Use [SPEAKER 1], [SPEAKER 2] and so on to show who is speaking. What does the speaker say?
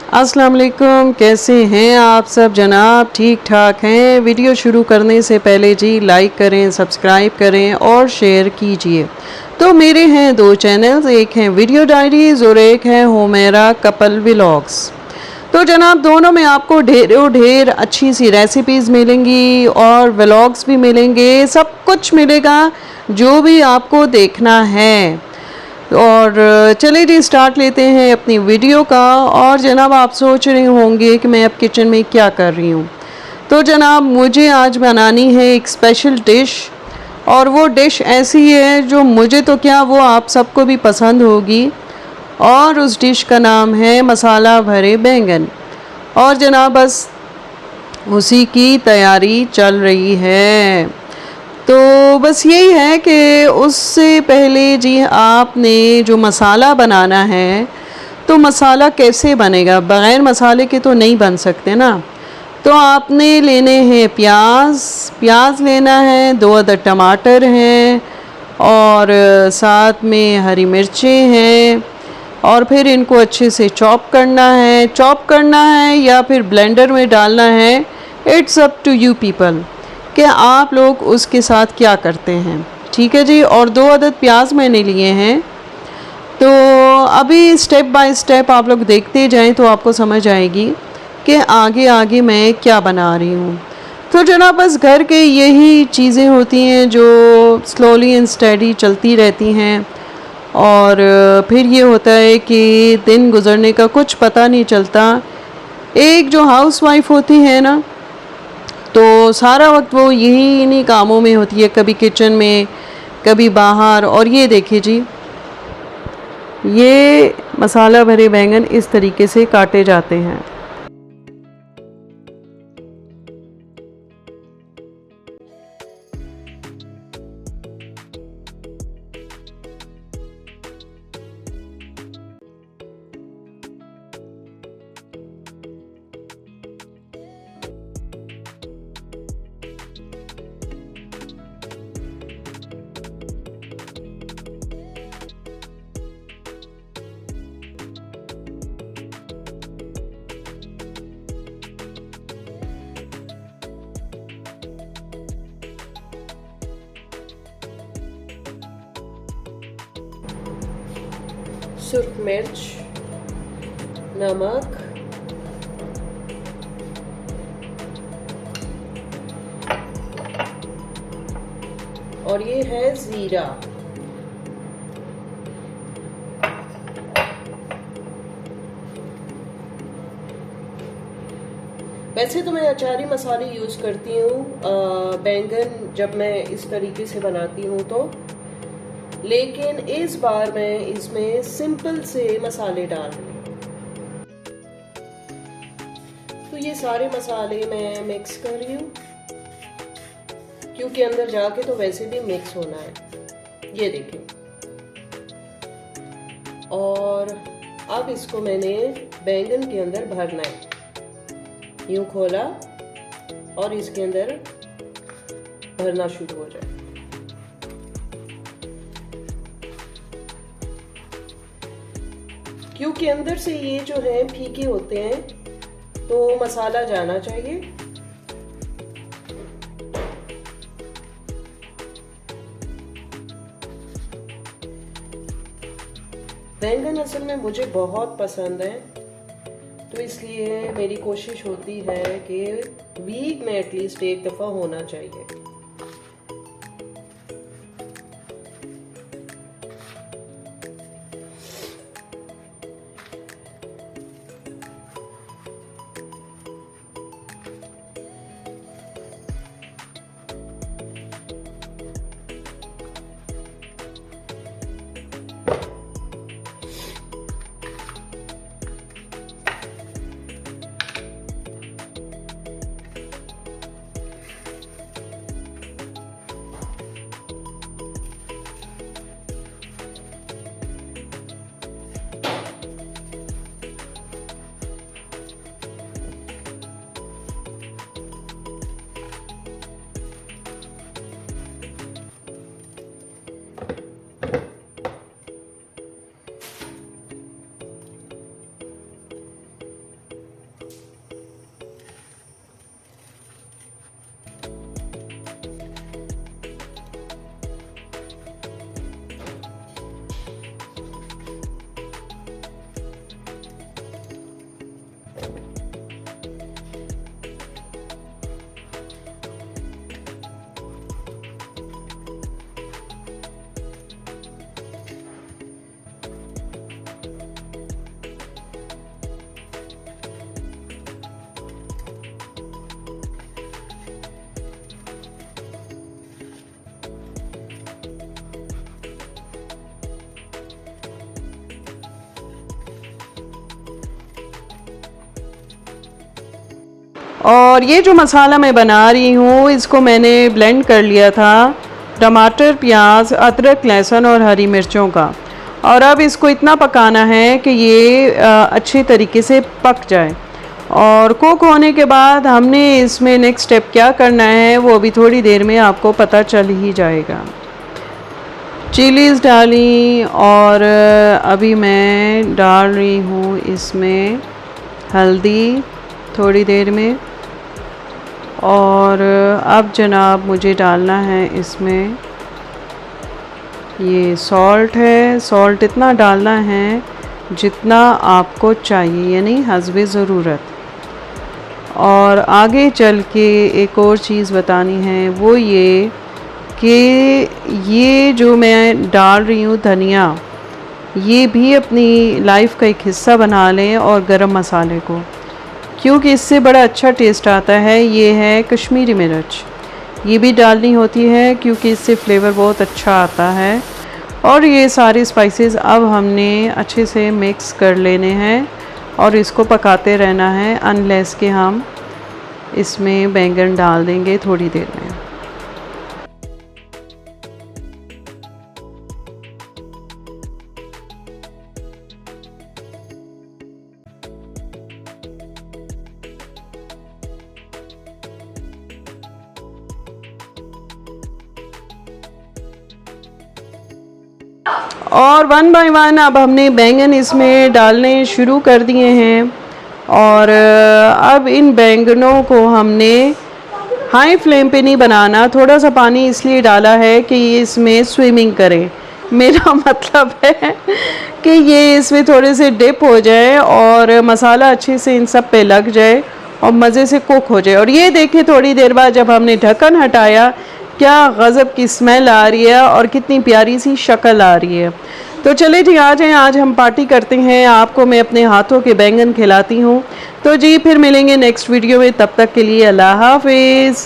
[SPEAKER 1] अस्सलाम वालेकुम, कैसे हैं आप सब जनाब? ठीक ठाक हैं। वीडियो शुरू करने से पहले जी लाइक करें, सब्सक्राइब करें और शेयर कीजिए। तो मेरे हैं दो चैनल्स, एक हैं वीडियो डायरीज़ और एक है हुमैरा कपल व्लॉग्स। तो जनाब दोनों में आपको ढेरों ढेर अच्छी सी रेसिपीज़ मिलेंगी और व्लॉग्स भी मिलेंगे, सब कुछ मिलेगा जो भी आपको देखना है। और चलिए जी स्टार्ट लेते हैं अपनी वीडियो का। और जनाब आप सोच रहे होंगे कि मैं अब किचन में क्या कर रही हूँ। तो जनाब मुझे आज बनानी है एक स्पेशल डिश, और वो डिश ऐसी है जो मुझे तो क्या वो आप सबको भी पसंद होगी। और उस डिश का नाम है मसाला भरे बैंगन। और जनाब बस उसी की तैयारी चल रही है। तो बस यही है कि उससे पहले जी आपने जो मसाला बनाना है, तो मसाला कैसे बनेगा? बग़ैर मसाले के तो नहीं बन सकते ना। तो आपने लेने हैं प्याज लेना है, 2 अदद टमाटर हैं और साथ में हरी मिर्चें हैं। और फिर इनको अच्छे से चॉप करना है या फिर ब्लेंडर में डालना है। It's up to you people कि आप लोग उसके साथ क्या करते हैं। ठीक है जी। और 2 अदद प्याज मैंने लिए हैं। तो अभी स्टेप बाय स्टेप आप लोग देखते जाएं तो आपको समझ आएगी कि आगे आगे मैं क्या बना रही हूँ। तो जनाब बस घर के यही चीज़ें होती हैं जो स्लोली एंड स्टेडी चलती रहती हैं। और फिर ये होता है कि दिन गुजरने का कुछ पता नहीं चलता। एक जो हाउसवाइफ होती है ना, तो सारा वक्त वो यही इन्हीं कामों में होती है, कभी किचन में कभी बाहर। और ये देखिए जी, ये मसाला भरे बैंगन इस तरीके से काटे जाते हैं। सुर्ख मिर्च, नमक, और ये है ज़ीरा। वैसे तो मैं अचारी मसाले यूज़ करती हूँ बैंगन जब मैं इस तरीके से बनाती हूँ तो, लेकिन इस बार मैं इसमें सिंपल से मसाले डाल रही हूँ। तो ये सारे मसाले मैं मिक्स कर रही हूँ क्योंकि अंदर जाके तो वैसे भी मिक्स होना है। ये देखिए। और अब इसको मैंने बैंगन के अंदर भरना है। यूं खोला और इसके अंदर भरना शुरू हो जाए। क्योंकि अंदर से ये जो है फीके होते हैं तो मसाला जाना चाहिए। बैंगन असल में मुझे बहुत पसंद है, तो इसलिए मेरी कोशिश होती है कि वीक में एटलीस्ट एक दफ़ा होना चाहिए। और ये जो मसाला मैं बना रही हूँ इसको मैंने ब्लेंड कर लिया था टमाटर, प्याज, अदरक, लहसुन और हरी मिर्चों का। और अब इसको इतना पकाना है कि ये अच्छे तरीके से पक जाए। और कुक होने के बाद हमने इसमें नेक्स्ट स्टेप क्या करना है वो अभी थोड़ी देर में आपको पता चल ही जाएगा। चिलीज़ डाली और अभी मैं डाल रही हूँ इसमें हल्दी थोड़ी देर में। और अब जनाब मुझे डालना है इसमें ये सॉल्ट है। सॉल्ट इतना डालना है जितना आपको चाहिए, यानी हस्बे ज़रूरत। और आगे चल के एक और चीज़ बतानी है वो ये कि ये जो मैं डाल रही हूँ धनिया, ये भी अपनी लाइफ का एक हिस्सा बना लें और गरम मसाले को, क्योंकि इससे बड़ा अच्छा टेस्ट आता है। ये है कश्मीरी मिर्च, ये भी डालनी होती है क्योंकि इससे फ्लेवर बहुत अच्छा आता है। और ये सारे स्पाइसेस अब हमने अच्छे से मिक्स कर लेने हैं और इसको पकाते रहना है अनलेस कि हम इसमें बैंगन डाल देंगे थोड़ी देर में। और वन बाय वन अब हमने बैंगन इसमें डालने शुरू कर दिए हैं। और अब इन बैंगनों को हमने हाई फ्लेम पे नहीं बनाना। थोड़ा सा पानी इसलिए डाला है कि ये इसमें स्विमिंग करे, मेरा मतलब है कि ये इसमें थोड़े से डिप हो जाए और मसाला अच्छे से इन सब पे लग जाए और मज़े से कुक हो जाए। और ये देखें थोड़ी देर बाद जब हमने ढक्कन हटाया क्या गज़ब की स्मेल आ रही है और कितनी प्यारी सी शक्ल आ रही है। तो चले जी आ जाएं, आज हम पार्टी करते हैं, आपको मैं अपने हाथों के बैंगन खिलाती हूँ। तो जी फिर मिलेंगे नेक्स्ट वीडियो में, तब तक के लिए अल्लाह हाफिज़।